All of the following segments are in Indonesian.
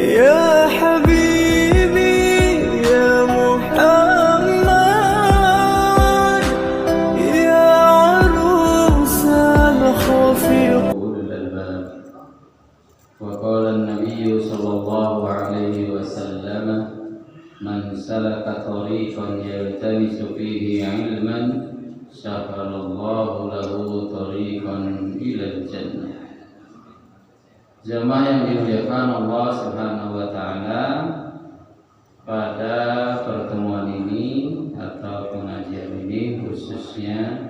يا حبيبي يا محمد يا عروس الخفيق. وقال النبي صلى الله عليه وسلم من سلك طريقا يلتمس فيه علما سهل الله له طريقا إلى الجنة. Jamaah yang dimuliakan Allah Subhanahu wa taala, pada pertemuan ini atau pengajian ini khususnya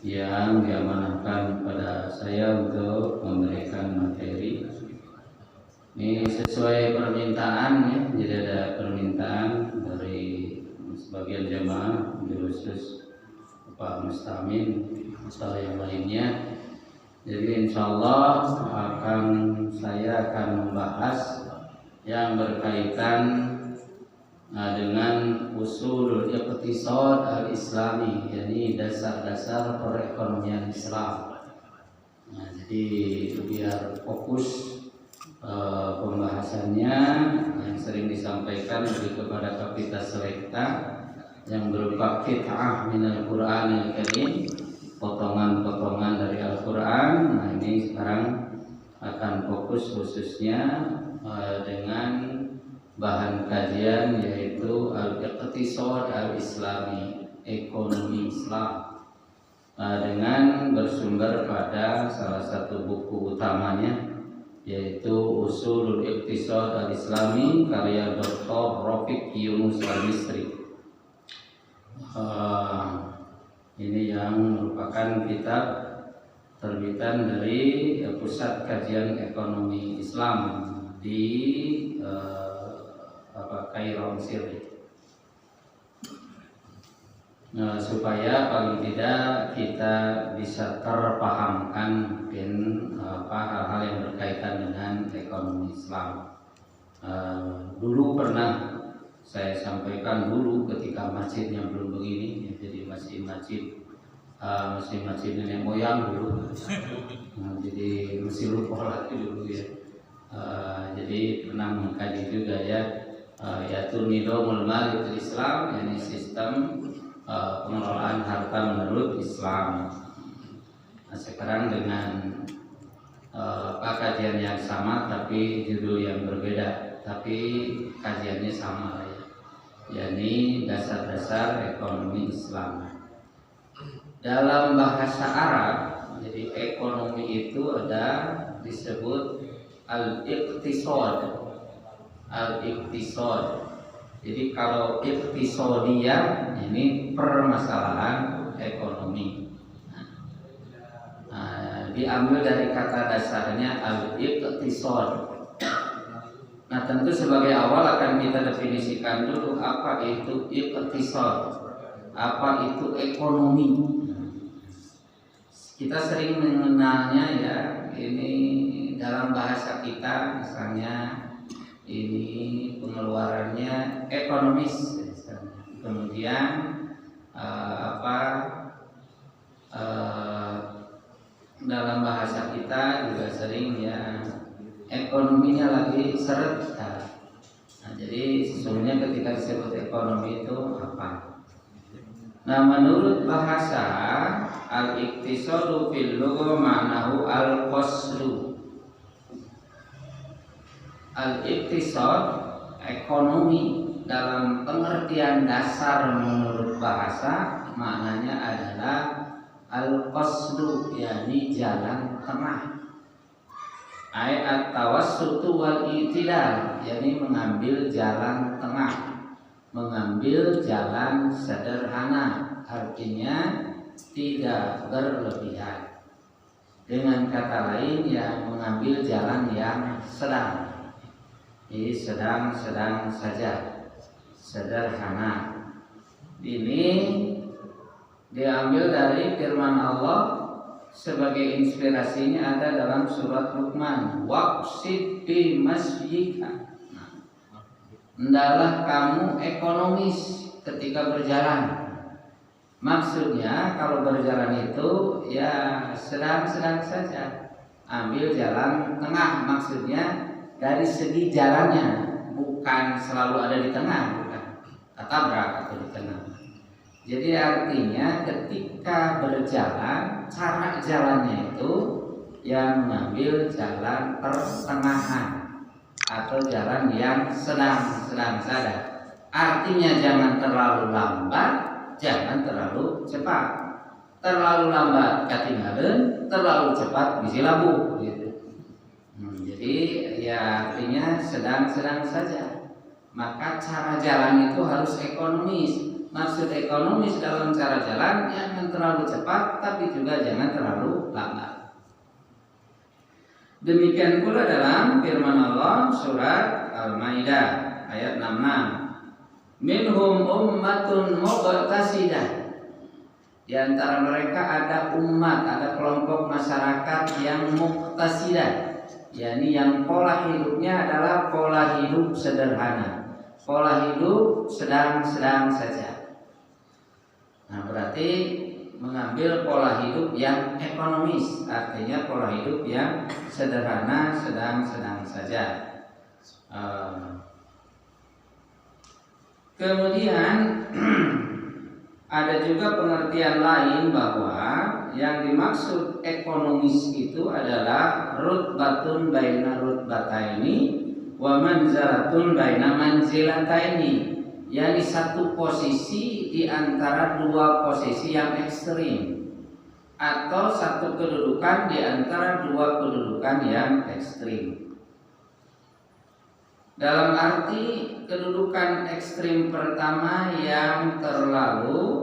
yang diamanahkan pada saya untuk memberikan materi ini sesuai permintaan ya. Jadi ada permintaan dari sebagian jamaah, khusus Pak Mustamin atau yang lainnya. Jadi insyaallah saya akan membahas yang berkaitan dengan usul iqtisad al-islami, yakni dasar-dasar perekonomian Islam. Nah, jadi biar fokus pembahasannya yang sering disampaikan lebih kepada kapital selekta yang berupa qit'ah minal Qur'anil Karim, potongan-potongan dari Al-Quran. Nah, ini sekarang akan fokus khususnya dengan bahan kajian yaitu al-iqtisad al-islami, ekonomi Islam, dengan bersumber pada salah satu buku utamanya yaitu Usulul Iqtisad al-Islami karya Dr. Rafiq Yunus al-Misri. Ini yang merupakan kitab terbitan dari Pusat Kajian Ekonomi Islam di Kairo, Mesir. Supaya paling tidak kita bisa terpahamkan mungkin hal-hal yang berkaitan dengan ekonomi Islam. Dulu pernah saya sampaikan dulu ketika masjidnya belum begini, ya, jadi masjid nenek moyang dulu. Jadi masih lupa lagi dulu ya. Jadi pernah mengkaji juga ya, yaitu nidamul mal fil Islam, yakni sistem pengelolaan harta menurut Islam. Nah, sekarang dengan kajian yang sama tapi judul yang berbeda, tapi kajiannya sama ya, yakni dasar-dasar ekonomi Islam. Dalam bahasa Arab, jadi ekonomi itu ada disebut al-iqtisad. Al-iqtisad. Jadi kalau iqtisadiyah ini permasalahan ekonomi. Diambil dari kata dasarnya al-iqtisad. Nah, tentu sebagai awal akan kita definisikan dulu apa itu iqtisad, apa itu ekonomi. Kita sering mengenalnya ya, ini dalam bahasa kita misalnya ini pengeluarannya ekonomis, kemudian dalam bahasa kita juga sering ya ekonominya lagi seret. Nah, jadi sesungguhnya ketika disebut ekonomi itu apa? Nah, menurut bahasa al-iqtisadu fil lughah ma'nahu al-qasdu. Al-iqtisad, ekonomi dalam pengertian dasar menurut bahasa maknanya adalah al-qasdu, yakni jalan tengah. Ayat tawassutu wal i'tidal, yakni mengambil jalan tengah, mengambil jalan sederhana, artinya tidak berlebihan. Dengan kata lain ya, mengambil jalan yang sedang. Ini sedang-sedang saja, sederhana. Ini diambil dari firman Allah, sebagai inspirasinya ada dalam surat Luqman, waqsid bi masjika. Hendaklah kamu ekonomis ketika berjalan. Maksudnya kalau berjalan itu ya sedang-sedang saja, ambil jalan tengah. Maksudnya dari segi jalannya, bukan selalu ada di tengah, bukan ketabrak atau di tengah. Jadi artinya ketika berjalan, cara jalannya itu yang mengambil jalan pertengahan atau jalan yang sedang saja. Artinya jangan terlalu lambat, jangan terlalu cepat. Terlalu lambat ketinggalan, terlalu cepat bisi labu gitu. Jadi ya artinya sedang saja. Maka cara jalan itu harus ekonomis. Maksud ekonomis dalam cara jalan jangan terlalu cepat, tapi juga jangan terlalu lambat. Demikian pula dalam firman Allah surat Al-Maidah ayat 66. Minhum ummatun muqtasidah. Di antara mereka ada umat, ada kelompok masyarakat yang muqtasidah, yakni yang pola hidupnya adalah pola hidup sederhana, pola hidup sedang saja. Nah, berarti mengambil pola hidup yang ekonomis, artinya pola hidup yang sederhana, sedang saja. Kemudian ada juga pengertian lain bahwa yang dimaksud ekonomis itu adalah rutbatun baina rutbataini wa manzalatun baina manzilataini, yakni satu posisi di antara dua posisi yang ekstrim, atau satu kedudukan di antara dua kedudukan yang ekstrim. Dalam arti kedudukan ekstrim pertama yang terlalu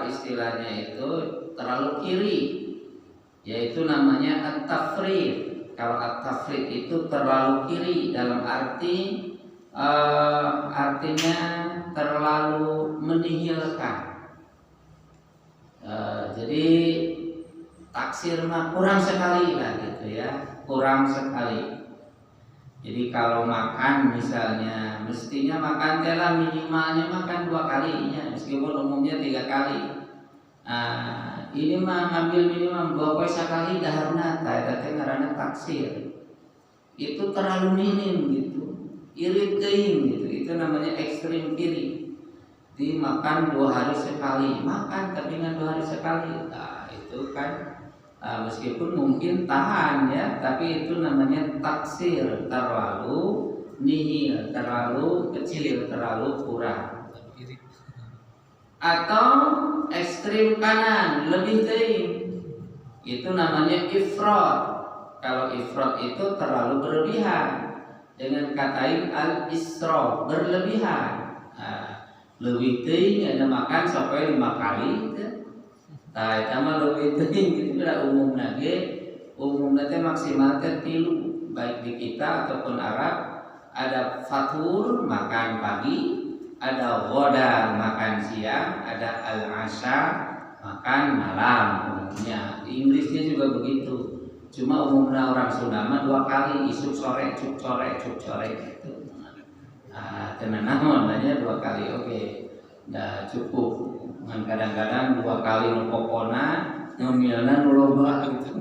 istilahnya itu terlalu kiri, yaitu namanya at-tafrid. Kalau at-tafrid itu terlalu kiri dalam arti artinya terlalu menihilkan. Jadi taksir mah kurang sekali lah gitu ya, kurang sekali. Jadi kalau makan misalnya mestinya makan telah minimalnya makan 2 kalinya, meskipun umumnya 3 kali. Ini mah ngambil minimum 2 poe sekali daharna, eta ngaranna taksir. Itu terlalu minim gitu. Irit teuing gitu. Itu namanya ekstrim kiri. Dimakan 2 hari sekali, makan tapi dengan 2 hari sekali. Nah, itu kan meskipun mungkin tahan ya, tapi itu namanya taksir, terlalu nihil, terlalu kecil, terlalu kurang. Atau ekstrim kanan, lebih teuing. Itu namanya ifrat. Kalau ifrat itu terlalu berlebihan. Dengan katain al-isra, berlebihan. Lebih teuing ada makan sampai 5 kali gitu. Nah, sama lebih teuing gitu lah umumna teh maksimal teh 3, baik di kita ataupun Arab. Ada fatur makan pagi, ada ghoda makan siang, ada al-asha makan malam. Umumnya di Inggrisnya juga begitu. Cuma umumnya orang Sunda mah 2 kali, isuk sore, cuk sore gitu. Tenan namanya 2 kali, oke. Dah cukup. Kadang-kadang 2 kali nu pokona, ngemilna nu loba gitu.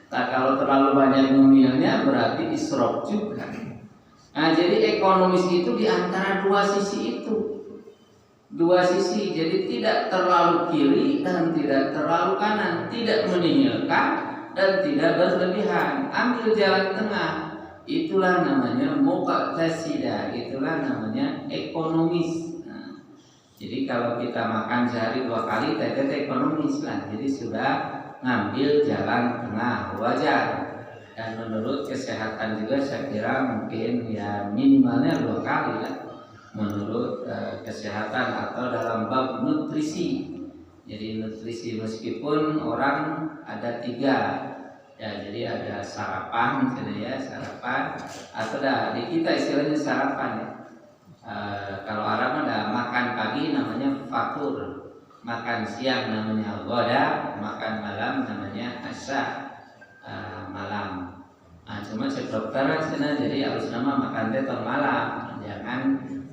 Nah, kalau terlalu banyak ngemilnya berarti isrof juga. Nah, jadi ekonomis itu di antara 2 sisi itu. 2 sisi, jadi tidak terlalu kiri dan tidak terlalu kanan, tidak menihilkan dan tidak berlebihan. Ambil jalan tengah. Itulah namanya muqtasidah, itulah namanya ekonomis. Jadi kalau kita makan sehari 2 kali, teteh ekonomis lah. Jadi sudah ngambil jalan tengah, wajar. Dan menurut kesehatan juga saya kira mungkin ya minimalnya 2 kali lah. Menurut kesehatan atau dalam bab nutrisi. Jadi nutrisi meskipun orang ada 3. Ya, jadi ada sarapan misalnya ya, sarapan atau di kita istilahnya sarapan ya. Kalau Arab ada makan pagi namanya fatur, makan siang namanya ghoda, makan malam namanya asya, malam. Cuma cek dokter sana jadi harus nama makan teh malam,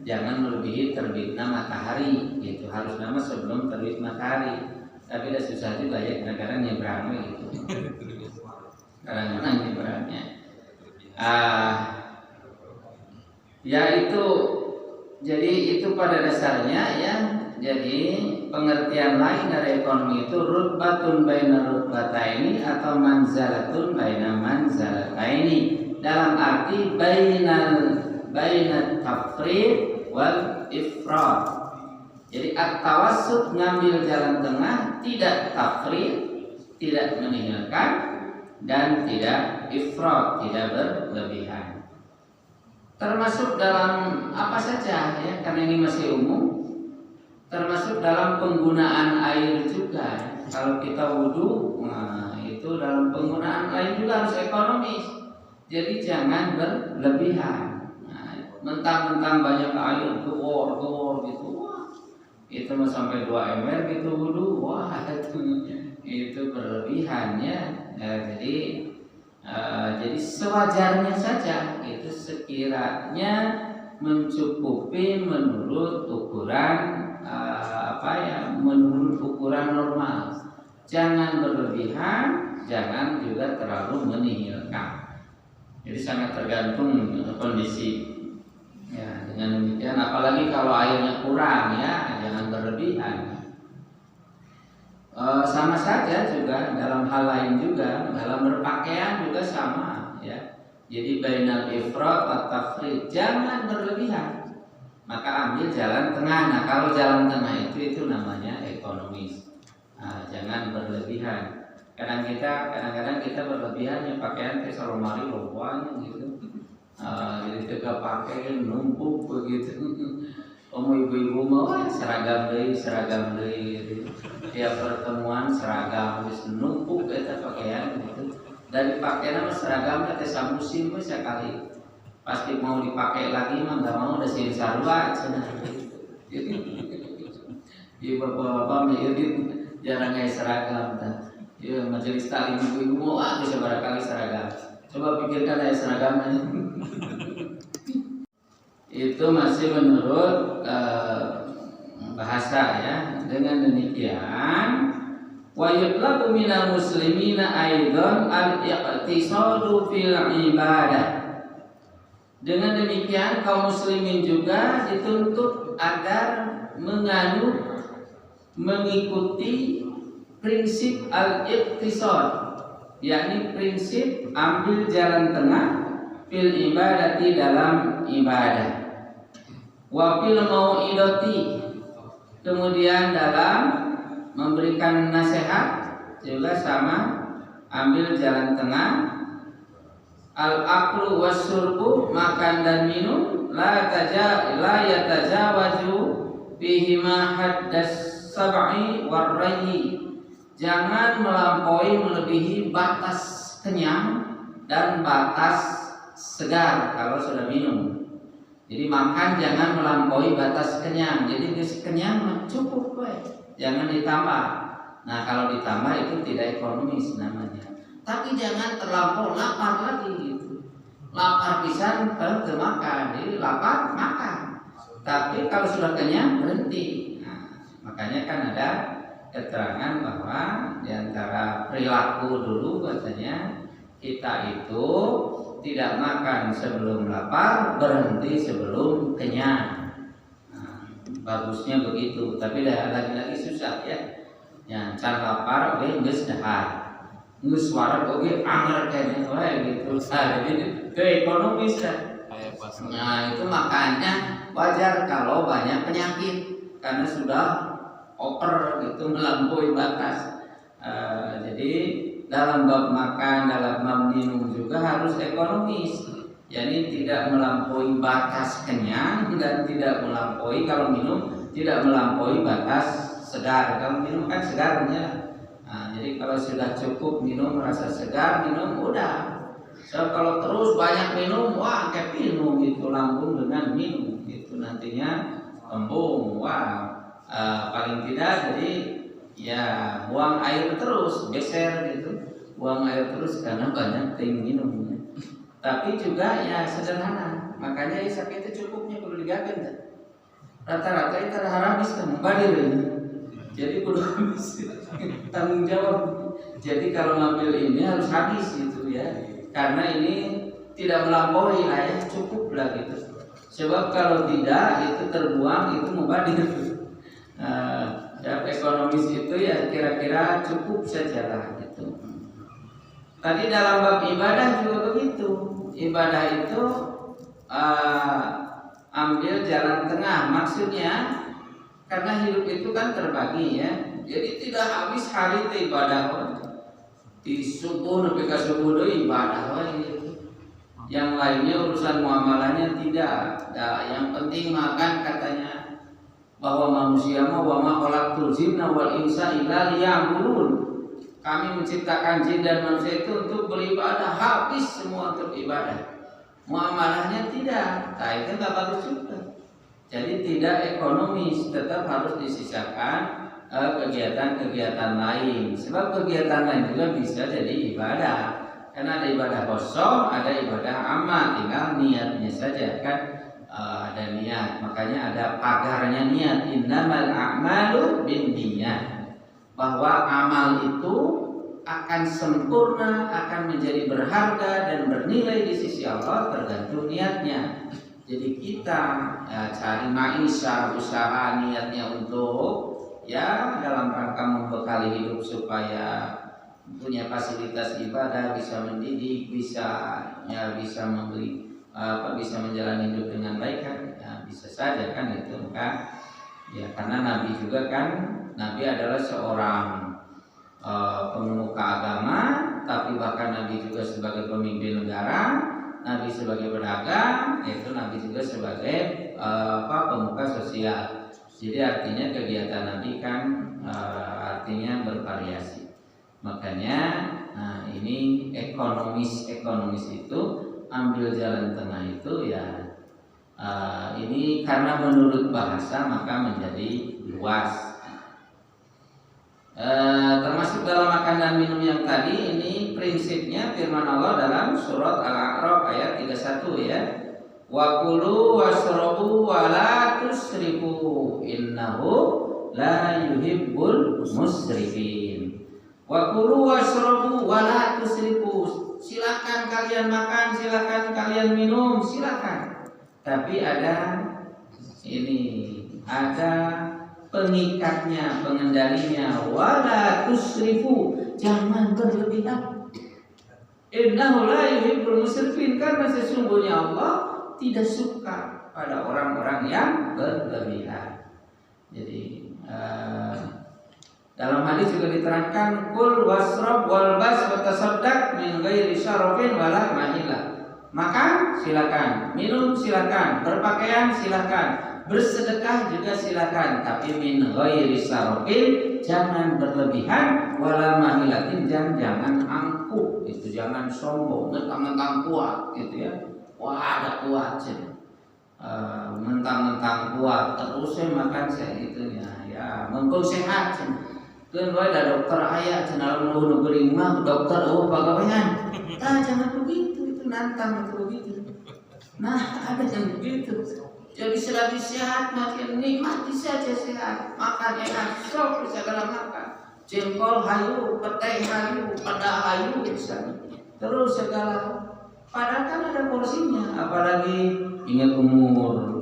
jangan melebihi terbitnya matahari, gitu. Harus nama sebelum terbit matahari. Tapi udah susah juga ya, kadang-kadang nyebrang gitu. Kadang-kadang ini beratnya. Ya itu, jadi itu pada dasarnya ya. Jadi pengertian lain dari ekonomi itu rutbatun baina rutbataini atau manzalatun baina manzalataini, dalam arti bainat tafrid wal ifrad. Jadi at-tawassut ngambil jalan tengah, tidak tafrid, tidak meninggalkan, dan tidak ifrad, tidak berlebihan. Termasuk dalam apa saja ya, karena ini masih umum. Termasuk dalam penggunaan air juga. Kalau kita wudhu, nah itu dalam penggunaan air juga harus ekonomis. Jadi jangan berlebihan. Nah, mentang-mentang banyak air, gor gitu, wah, itu mau sampai 2 ember gitu wudhu, wah itu berlebihan ya. Jadi sewajarnya saja, itu sekiranya mencukupi menurut ukuran menurut ukuran normal. Jangan berlebihan, jangan juga terlalu menihilkan. Jadi sangat tergantung kondisi. Ya, dengan demikian, apalagi kalau airnya kurang ya, jangan berlebihan. Sama saja juga dalam hal lain juga, dalam berpakaian juga sama ya. Jadi bainal ifrat wa tafrid, jangan berlebihan. Maka ambil jalan tengah. Nah, kalau jalan tengah itu namanya ekonomis. Nah, jangan berlebihan. Kadang-kadang kita berlebihan ya, pakaian ke lemari luar gitu. Jadi kita pakai numpuk begitu. Ibu-ibu mau seragam deui gitu. Tiap pertemuan seragam wis numpuk eta pakaian gitu. Dari pakaian mah seragam teh samusim we sekali. Pasti mau dipakai lagi mah nggak mau, udah sih sarua cenah. Ieu bapak-bapak ieu jarang ngais seragam tah. Ieu majelis taklim ibu-ibu bisa barangkali seragam. Coba pikirkan aya seragam itu masih menurut bahasa ya. Dengan demikian wa yutlabu minal muslimina aidan al-iqtisadu fil ibadah. Dengan demikian kaum muslimin juga dituntut agar mengikuti prinsip al-iqtisad, yakni prinsip ambil jalan tengah fil ibadati, dalam ibadah, wa fil mau'idati, kemudian dalam memberikan nasihat juga sama ambil jalan tengah. Al-aklu wasyurbu, makan dan minum, la yatajawaju bihima haddas sab'i warrayi, jangan melebihi batas kenyang dan batas segar kalau sudah minum. Jadi makan jangan melampaui batas kenyang. Jadi kenyang cukup jangan ditambah. Nah kalau ditambah itu tidak ekonomis namanya. Tapi jangan terlampau lapar lagi gitu. Lapar pisan terus makan, jadi lapar makan. Tapi kalau sudah kenyang berhenti. Nah, makanya kan ada keterangan bahwa diantara perilaku dulu katanya kita itu tidak makan sebelum lapar, berhenti sebelum kenyang. Nah, bagusnya begitu. Tapi lagi-lagi susah ya. Ya, can lapar oke geus dahar. Geus wareg oge anger kene wae gitu. Jadi itu ekonomis kan. Nah, itu makanya wajar kalau banyak penyakit karena sudah over gitu, melampaui batas. Jadi dalam bab makan, dalam bab minum juga harus ekonomis. Jadi tidak melampaui batas kenyang dan tidak melampaui, kalau minum tidak melampaui batas segar. Kalau minum kan segarnya. Nah, jadi kalau sudah cukup minum merasa segar, minum udah. So, kalau terus banyak minum, wah kayak minum gitu, lambung dengan minum gitu nantinya kembung. Wah, paling tidak jadi ya buang air terus, geser gitu, buang air terus karena banyak ting minumnya. Tapi juga ya sederhana, makanya sakit itu cukupnya perlu digagen. Rata-rata itu habis kamu badir ini. Jadi perlu habis tanggung jawab. Jadi kalau ngambil ini harus habis gitu ya. Karena ini tidak melampaui lah ya, cukup lah gitu. Sebab kalau tidak itu terbuang itu mubazir. Ya, ekonomis itu ya kira-kira cukup saja lah gitu. Tadi dalam bab ibadah juga begitu. Ibadah itu ambil jalan tengah, maksudnya karena hidup itu kan terbagi ya. Jadi tidak habis hari itu ibadah. Di subuh sampai ke subuh itu ibadah gitu. Yang lainnya urusan muamalahnya tidak. Nah, yang penting makan katanya. Bahwa manusia wa ma khalaqtul jinna wal insa illa liya'budun. Kami menciptakan jin dan manusia itu untuk beribadah, habis semua untuk ibadah. Muamalahnya tidak. Nah, itu enggak bagus juga. Jadi tidak ekonomis, tetap harus disisakan kegiatan-kegiatan lain. Sebab kegiatan lain juga bisa jadi ibadah. Karena ada ibadah kosong, ada ibadah amal, tinggal niatnya saja kan. Ada niat, makanya ada pagarnya niat. Innamal a'malu binniyat. Bahwa amal itu akan sempurna, akan menjadi berharga dan bernilai di sisi Allah tergantung niatnya. Jadi kita cari maisha, usaha niatnya untuk ya dalam rangka membekali hidup supaya punya fasilitas ibadah, bisa mendidik, bisa membeli bisa menjalani hidup dengan baik kan ya, bisa saja kan itu kan ya, karena Nabi juga kan, Nabi adalah seorang pemuka agama, tapi bahkan Nabi juga sebagai pemimpin negara, Nabi sebagai pedagang, yaitu Nabi juga sebagai pemuka sosial. Jadi artinya kegiatan Nabi kan artinya bervariasi. Makanya ini ekonomis itu ambil jalan tengah itu ya ini karena menurut bahasa maka menjadi luas. Termasuk dalam makan dan minum yang tadi ini prinsipnya firman Allah dalam surat Al-A'raf ayat 31 ya. Wa kulu washrabu wa la tusrifu innahu la yuhibbul musrifin. Wa kulu washrabu wa la tusrifu. Silakan kalian makan, silakan kalian minum, silakan. Tapi ada pengikatnya, pengendalinya. Wala tusrifu, jangan berlebihan. Innahu la yuhibbul musrifin, karena sesungguhnya Allah tidak suka pada orang-orang yang berlebihan. Jadi dalam hadis juga diterangkan kul wasrab walbas watasaddaq min ghairi syarafin wala mahilah. Makan silakan, minum silakan, berpakaian silakan, bersedekah juga silakan, tapi min ghairi syarafin, jangan berlebihan, wala mahilatin, jangan angkuh, itu jangan sombong, mentang-mentang kuat gitu ya. Wah, ada kuat sih. Mentang-mentang kuat terus saya makan saya itunya ya, mumpung sehat sih. Kan ada dokter ayah cenah lu negeri mah dokter pagawean. Jangan begitu, itu nantang itu begitu. Nah, ada yang begitu. Jadi selagi sehat makin nikmati saja sehat. Makan enak, sok segala makan. Jengkol hayu, petai hayu, pada hayu bisa. Terus segala. Padahal kan ada porsinya. Apalagi ingat umur.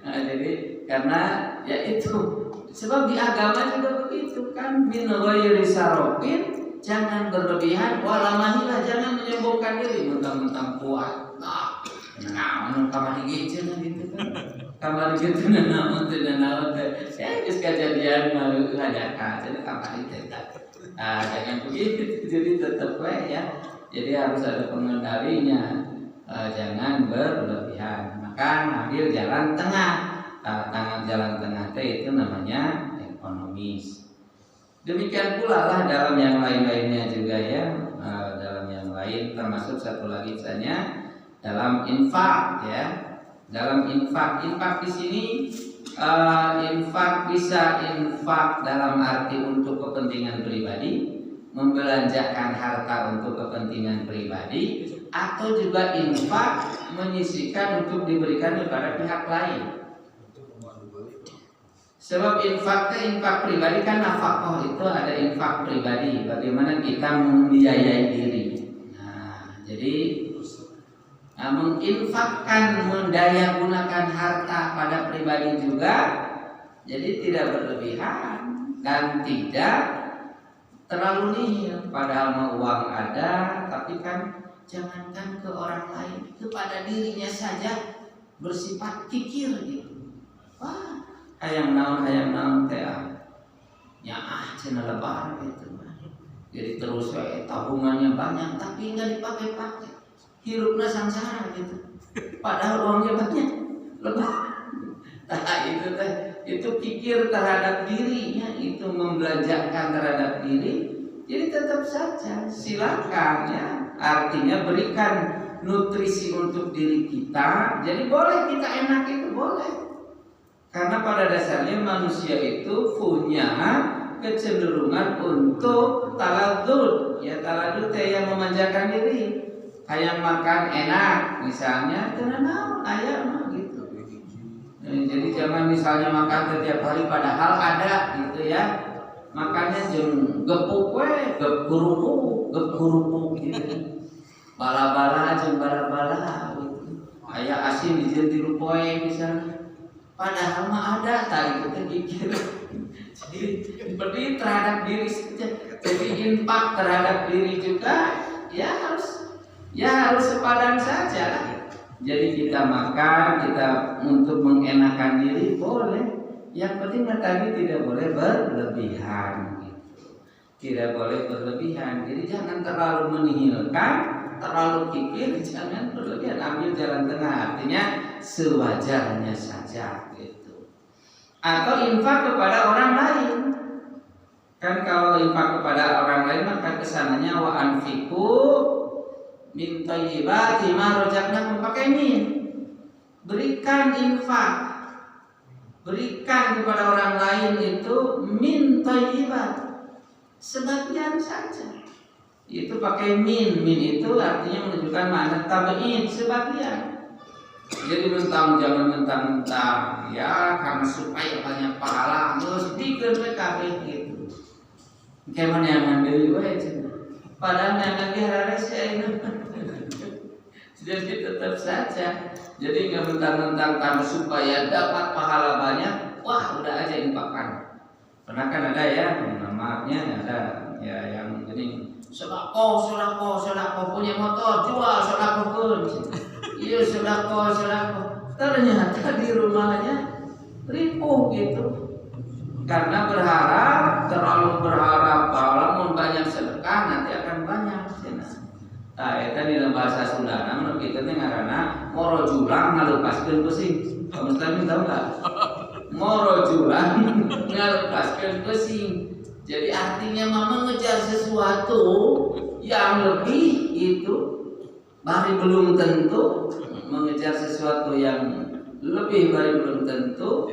Nah, jadi karena ya itu. Sebab di agama juga begitu kan, min ghairi sarofin, jangan berlebihan, wala mahilah, jangan menyombongkan diri mentang-mentang kuat. Nah, kamar gitu kan. Kamar gitu naon teh. Saya geus kejadian malu hajaka, jadi kamar itu. Nah, jangan begitu, jadi tetap ya. Jadi harus ada pengendalinya, jangan berlebihan. Maka ambil jalan tengah. Tangan jalan tengah itu namanya ekonomis. Demikian pula lah dalam yang lain-lainnya juga ya. Dalam yang lain termasuk satu lagi misalnya dalam infak ya. Dalam infak di sini infak bisa infak dalam arti untuk kepentingan pribadi, membelanjakan harta untuk kepentingan pribadi, atau juga infak menyisihkan untuk diberikan kepada pihak lain. Sebab infak pribadi kan nafkah itu ada infak pribadi, bagaimana kita membiayai diri. Nah, jadi menginfakkan, mendaya gunakan harta pada pribadi juga, jadi tidak berlebihan dan tidak terlalu nihil. Padahal mau uang ada, tapi kan jangankan ke orang lain, kepada dirinya saja bersifat kikir gitu. Wah, hayang naon teh nyaah cenah lebar gitu. Jadi terus tabungannya banyak tapi nggak dipakai-pakai. Hirupna sangsara gitu. Padahal uangnya banyak. Lebar. Nah, itu kikir terhadap dirinya, itu membelanjakan terhadap diri. Jadi tetap saja silakan ya. Artinya berikan nutrisi untuk diri kita. Jadi boleh kita enak, itu boleh. Karena pada dasarnya manusia itu punya kecenderungan untuk taladud. Ya taladud yang memanjakan diri. Kayak makan enak misalnya, kenapa ayam mah gitu. Jadi jangan misalnya makan setiap hari padahal ada gitu ya. Makannya jeung gepuk we, gep-gurupuk gitu. Bala-bala jeung bala-bala gitu. Aya asin dijieun 3 poe misalnya. Padahal mah ada tadi kita pikir. Jadi beri terhadap diri saja. Jadi infak terhadap diri juga ya harus sepadan saja. Jadi kita makan, kita untuk mengenakan diri boleh. Yang penting tadi tidak boleh berlebihan. Tidak boleh berlebihan. Jadi jangan terlalu menihilkan, terlalu kikir, jangan berlebihan. Ambil jalan tengah. Artinya sewajarnya saja gitu. Atau infak kepada orang lain. Kan kalau infak kepada orang lain maka kesananya wa anfiqu min thayyibati ma razaqnakum, pakai min. Berikan infak. Berikan kepada orang lain itu min thayyibat. Sebagian saja. Itu pakai min. Min itu artinya menunjukkan makna tabi'in, sebagian. Jadi jangan mentang-mentang ya karena supaya banyak pahala terus dikeun we kabeh gitu. Kayak mana deui we cenah. Padahal yang ge hararese ayeuna. Jadi tetap saja. Jadi enggak mentang-mentang karena supaya dapat pahala banyak, wah udah aja infakkan. Pernah kan ada ya namanya ada ya yang jadi sedekah punya motor jual sedekahkeun. Iya sedekah. Ternyata di rumahnya ripuh gitu. Karena terlalu berharap kalau banyak sedekah nanti akan banyak. Nah, itu di bahasa Sunda, namun kita teh ngaranna moro julang ngalepaskeun pesing. Kamu tahu enggak? Moro julang ngalepaskeun pesing. Jadi artinya mama mengejar sesuatu yang lebih itu bari belum tentu, mengejar sesuatu yang lebih bari belum tentu.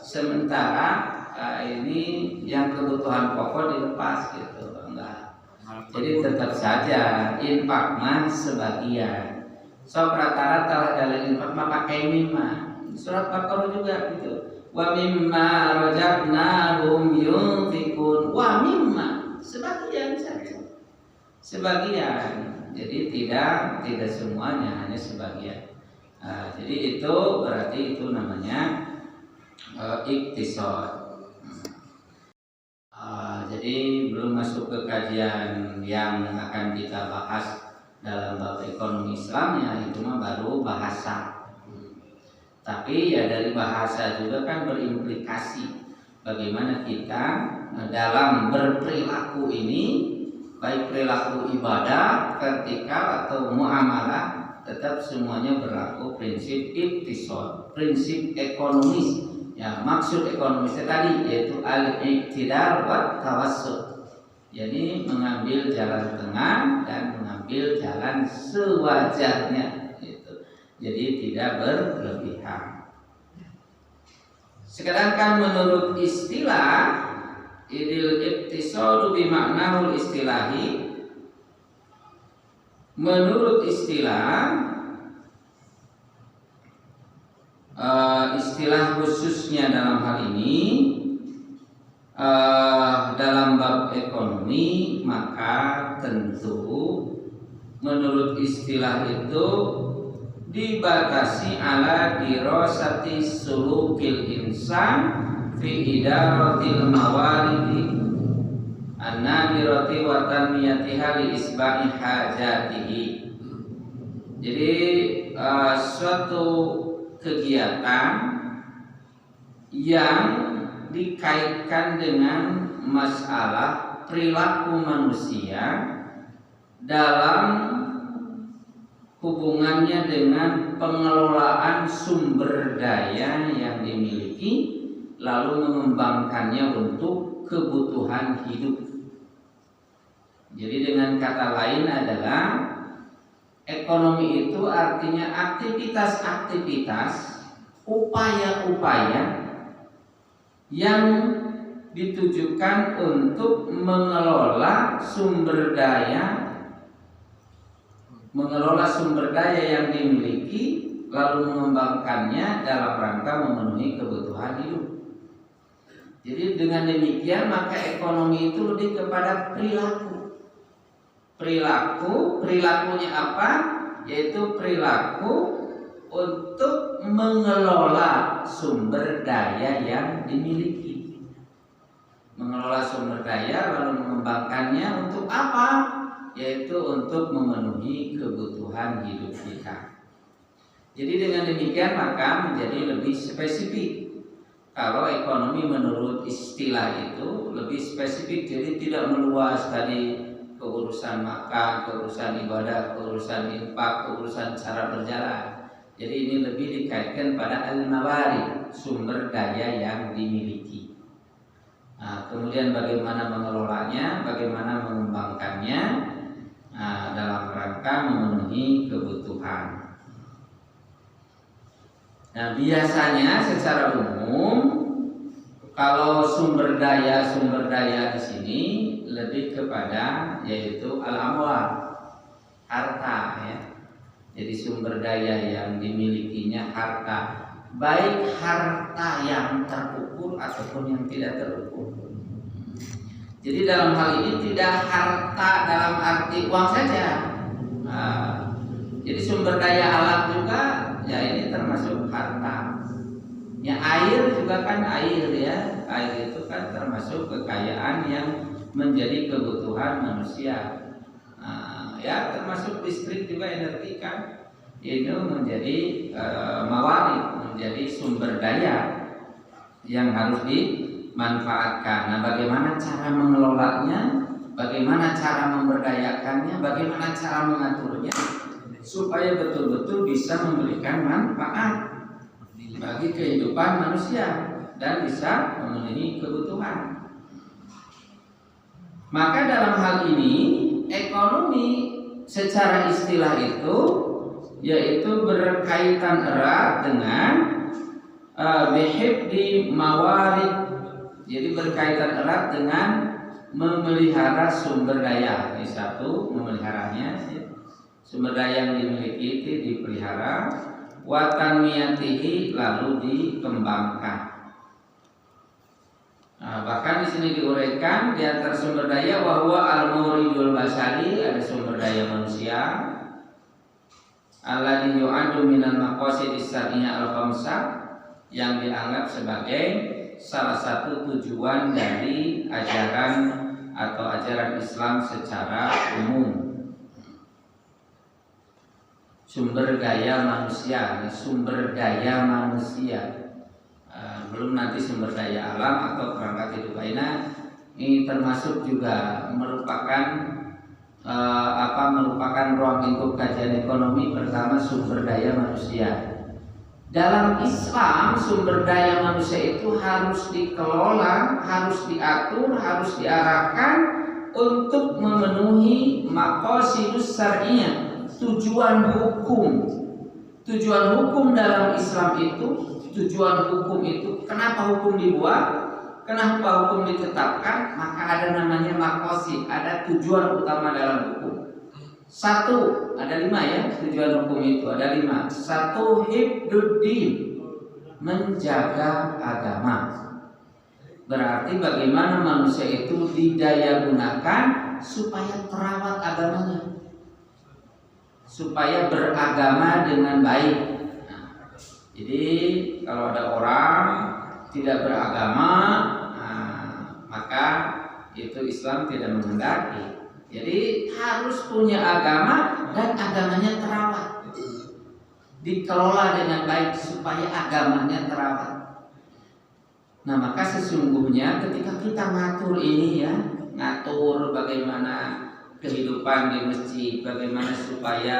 Sementara ini yang kebutuhan pokok dilepas gitu, enggak. Jadi tetap saja infak mah sebagian. So rata-rata dalam infak mah pakai mimma. Surat Baqarah juga gitu. Wa mimma razaqnahum yunfikun. Wa mimma sebagian saja. Sebagian. Jadi tidak semuanya, hanya sebagian. Jadi itu berarti itu namanya iktisad. Jadi belum masuk ke kajian yang akan kita bahas dalam bab ekonomi Islamnya, itu mah baru bahasa. Tapi ya dari bahasa juga kan berimplikasi bagaimana kita dalam berperilaku ini, baik perilaku ibadah, vertikal atau muamalah, tetap semuanya berlaku prinsip iktisad, prinsip ekonomis. Ya, maksud ekonomisnya tadi yaitu al-iqtidar wa tawassut. Jadi mengambil jalan tengah dan mengambil jalan sewajarnya gitu. Jadi tidak berlebihan. Sedangkan menurut istilah idil iktisadu bimaknahul istilahi, menurut istilah istilah khususnya dalam hal ini dalam bab ekonomi, maka tentu menurut istilah itu dibatasi ala dirasati sulukil insan fi idaratil mawaridi an-nadirati wa tanmiyatiha li isbahi hajatihi. Jadi suatu kegiatan yang dikaitkan dengan masalah perilaku manusia dalam hubungannya dengan pengelolaan sumber daya yang dimiliki, lalu mengembangkannya untuk kebutuhan hidup. Jadi dengan kata lain adalah ekonomi itu artinya aktivitas-aktivitas, upaya-upaya yang ditujukan untuk mengelola sumber daya yang dimiliki, lalu mengembangkannya dalam rangka memenuhi kebutuhan hidup. Jadi dengan demikian maka ekonomi itu lebih kepada perilakunya apa? Yaitu perilaku untuk mengelola sumber daya yang dimiliki. Mengelola sumber daya lalu mengembangkannya untuk apa? Yaitu untuk memenuhi kebutuhan hidup kita. Jadi dengan demikian maka menjadi lebih spesifik. Kalau ekonomi menurut istilah itu lebih spesifik, jadi tidak meluas tadi ke urusan makan, ke urusan ibadah, ke urusan infak, ke urusan cara berjalan. Jadi ini lebih dikaitkan pada al-mawari, sumber daya yang dimiliki. Nah, kemudian bagaimana mengelolanya, bagaimana mengembangkannya dalam rangka memenuhi kebutuhan. Nah, biasanya secara umum kalau sumber daya di sini lebih kepada yaitu al-amwal, harta ya. Jadi sumber daya yang dimilikinya harta, baik harta yang terukur ataupun yang tidak terukur. Jadi dalam hal ini tidak harta dalam arti uang saja. Jadi sumber daya alam juga ya ini termasuk harta. Ya air juga kan air ya. Air itu kan termasuk kekayaan yang menjadi kebutuhan manusia. Ya termasuk listrik juga, energi kan itu menjadi mawari, menjadi sumber daya yang harus dimanfaatkan. Nah, bagaimana cara mengelolanya, bagaimana cara memberdayakannya, bagaimana cara mengaturnya supaya betul-betul bisa memberikan manfaat bagi kehidupan manusia dan bisa memenuhi kebutuhan. Maka dalam hal ini ekonomi secara istilah itu yaitu berkaitan erat dengan bihifdi mawarid. Jadi berkaitan erat dengan memelihara sumber daya. Ini satu, memeliharanya sumber daya yang dimiliki itu dipelihara, wa tanmiyatihi lalu dikembangkan. Nah, bahkan di sini diuraikan di antara sumber daya bahwa al-mauridul basari, ada sumber daya manusia, alladhi yu'addu minal maqasidis syar'iyyah al-khamsah, yang dianggap sebagai salah satu tujuan dari ajaran atau ajaran Islam secara umum. Sumber daya manusia, sumber daya manusia. Belum nanti sumber daya alam atau perangkat hidup lainnya. Ini termasuk juga merupakan ruang lingkup kajian ekonomi. Pertama, sumber daya manusia. Dalam Islam sumber daya manusia itu harus dikelola, harus diatur, harus diarahkan untuk memenuhi maqasidus syar'iyyah, tujuan hukum. Tujuan hukum dalam Islam itu, tujuan hukum itu, kenapa hukum dibuat, kenapa hukum ditetapkan, maka ada namanya maqasid, ada tujuan utama dalam hukum. Satu, ada 5 ya tujuan hukum itu, ada 5. Satu, hifduddin, menjaga agama. Berarti bagaimana manusia itu didaya gunakan supaya terawat agamanya, supaya beragama dengan baik. Nah, jadi kalau ada orang tidak beragama, maka itu Islam tidak menghendaki. Jadi harus punya agama dan agamanya terawat, dikelola dengan baik supaya agamanya terawat. Nah, maka sesungguhnya ketika kita ngatur ini ya, ngatur bagaimana kehidupan di masjid, bagaimana supaya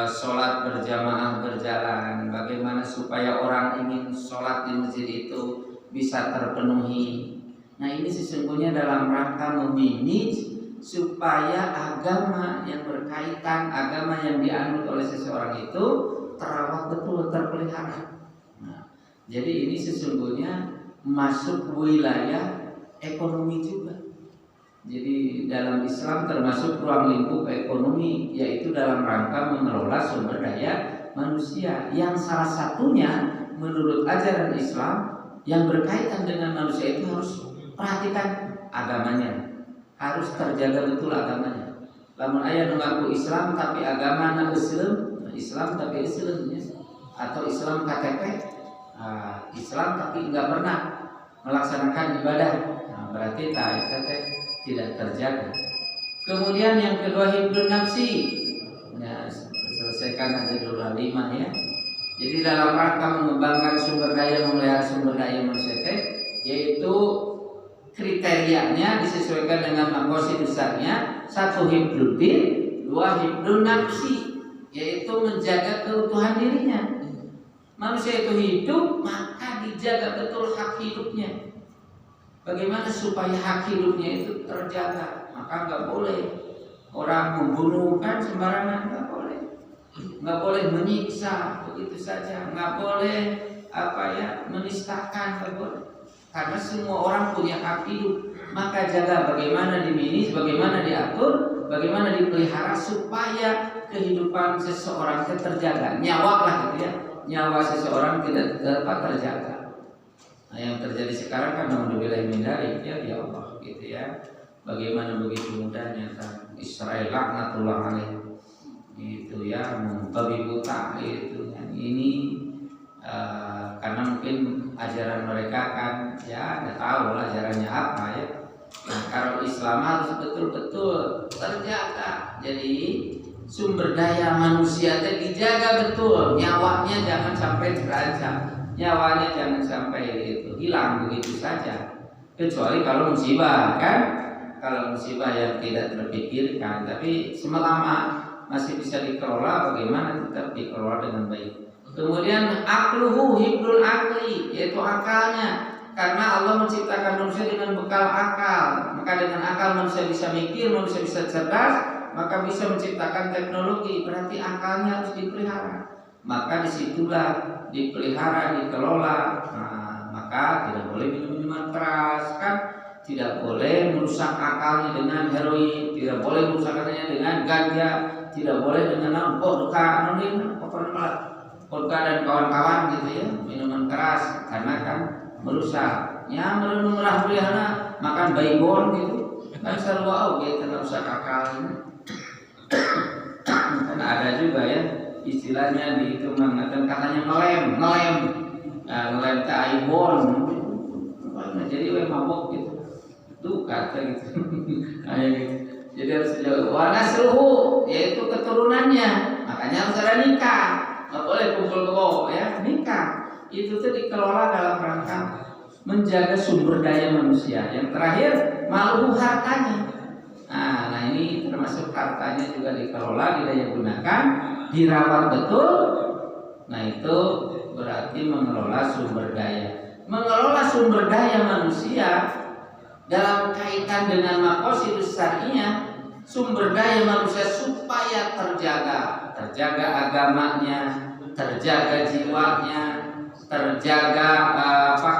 sholat berjamaah berjalan, bagaimana supaya orang ingin sholat di masjid itu bisa terpenuhi. Nah, ini sesungguhnya dalam rangka memanage supaya agama yang berkaitan, agama yang dianut oleh seseorang itu terawat betul, terpelihara. Nah, jadi ini sesungguhnya masuk wilayah ekonomi juga. Jadi dalam Islam termasuk ruang lingkup ekonomi, yaitu dalam rangka mengelola sumber daya manusia yang salah satunya menurut ajaran Islam yang berkaitan dengan manusia itu harus perhatikan agamanya, harus terjaga betul agamanya. Lamun aya mengaku Islam tapi agama na Islam tapi Islamnya, atau Islam KTP, Islam tapi enggak pernah melaksanakan ibadah, berarti tidak terjaga. Kemudian yang kedua hibdun nafsi. Nah, selesaikan aja dulu 5 ya. Jadi dalam rangka mengembangkan sumber daya, memelihara sumber daya manusia, yaitu kriterianya disesuaikan dengan maqasid besarnya. 1 hibdun din, 2 hibdun nafsi, yaitu menjaga keutuhan dirinya. Manusia itu hidup, maka dijaga betul hak hidupnya. Bagaimana supaya hak hidupnya itu terjaga? Maka nggak boleh orang membunuh kan sembarangan, nggak boleh menyiksa begitu saja, nggak boleh menistakan, nggak boleh. Karena semua orang punya hak hidup, maka jaga bagaimana dimanage, bagaimana diatur, bagaimana dipelihara supaya kehidupan seseorang terjaga, nyawa lah gitu ya, nyawa seseorang tidak dapat terjaga. Nah, yang terjadi sekarang kan alhamdulillah min dzalik ya Allah gitu ya. Bagaimana begitu mudahnya kan Israel laknatullah alaih itu ya membabi buta itu kan ini karena mungkin ajaran mereka kan ya nggak tahu lah ajarannya apa ya. Nah, kalau Islam harus betul-betul terjaga. Jadi sumber daya manusia dijaga betul, nyawanya jangan sampai terancam, nyawanya jangan sampai itu hilang begitu saja. Kecuali kalau musibah kan, kalau musibah yang tidak terpikirkan, tapi selama masih bisa dikelola, bagaimana tetap dikelola dengan baik. Kemudian akluhu hibdul akli, yaitu akalnya. Karena Allah menciptakan manusia dengan bekal akal, maka dengan akal manusia bisa mikir, manusia bisa cerdas, maka bisa menciptakan teknologi. Berarti akalnya harus dipelihara. Maka disitulah dipelihara, dikelola. Nah, maka tidak boleh minum-minuman keras, kan? Tidak boleh merusak akalnya dengan heroin, tidak boleh merusaknya dengan ganja, tidak boleh dengan vodka, vodka dan kawan-kawan gitu ya, minuman keras, karena kan merusak. Ya merenung pelihara makan baygon gitu, kan sarwa gitu merusak akalnya. Karena ada juga ya istilahnya di itu mengatakan katanya ngelem ke aibon, jadi mabok gitu. Tuh kata gitu. Kayak gitu. Jadi harus dijawab wanasruhu, yaitu keturunannya. Makanya harus ada nikah. Nggak boleh kumpul kebo ya, nikah. Itu tuh dikelola dalam rangka menjaga sumber daya manusia. Yang terakhir maluhu hartanya. Nah ini termasuk hartanya juga dikelola, didaya gunakan, dirawat betul. Nah itu berarti mengelola sumber daya. Mengelola sumber daya manusia dalam kaitan dengan maqasidus syar'iyyah, sumber daya manusia supaya terjaga agamanya, terjaga jiwanya, terjaga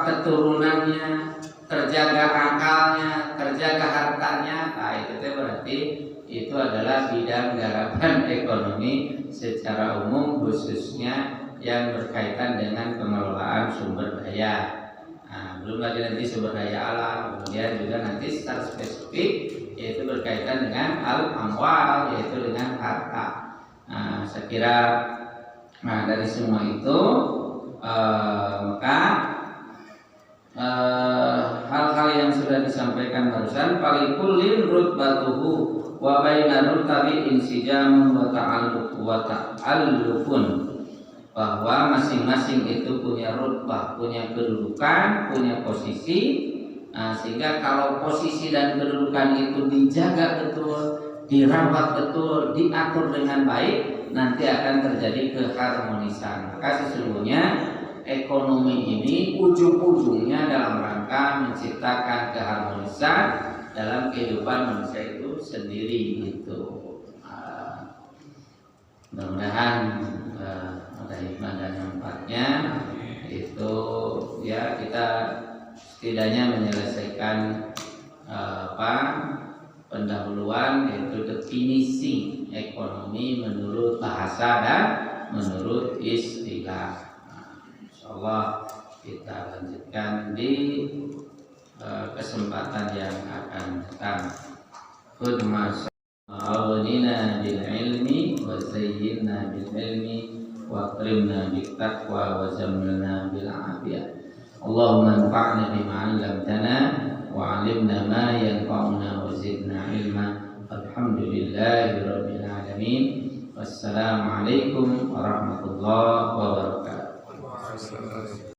keturunannya, terjaga akalnya, terjaga hartanya. Nah itu berarti itu adalah bidang garapan ekonomi secara umum, khususnya yang berkaitan dengan pengelolaan sumber daya. Nah, belum lagi nanti sumber daya alam, kemudian juga nanti secara spesifik yaitu berkaitan dengan al-amwal, yaitu dengan harta. Nah, saya kira dari semua itu maka hal-hal yang sudah disampaikan barusan falikullin rutbatuhu wa baina rutabi insijamun wa ta'allufun, bahwa masing-masing itu punya rutbah, punya kedudukan, punya posisi. Sehingga kalau posisi dan kedudukan itu dijaga betul, dirawat betul, diatur dengan baik, nanti akan terjadi keharmonisan. Maka sesungguhnya ekonomi ini ujung-ujungnya dalam rangka menciptakan keharmonisan dalam kehidupan manusia itu sendiri gitu. Mudah-mudahan ada hikmah dan manfaatnya. Itu ya, kita setidaknya menyelesaikan pendahuluan, yaitu definisi ekonomi menurut bahasa dan menurut istilah. Insyaallah kita lanjutkan di kesempatan yang akan datang. Khudmas awalina bil ilmi wa zayyinna bil ilmi wa akrimna bit taqwa wa zammilna bil afiyah. Allahumma anfa'na bima 'allamtana wa 'allimna ma yanfa'una wa zidna ilma. Alhamdulillahi rabbil alamin. Wassalamu alaikum warahmatullahi wabarakatuh.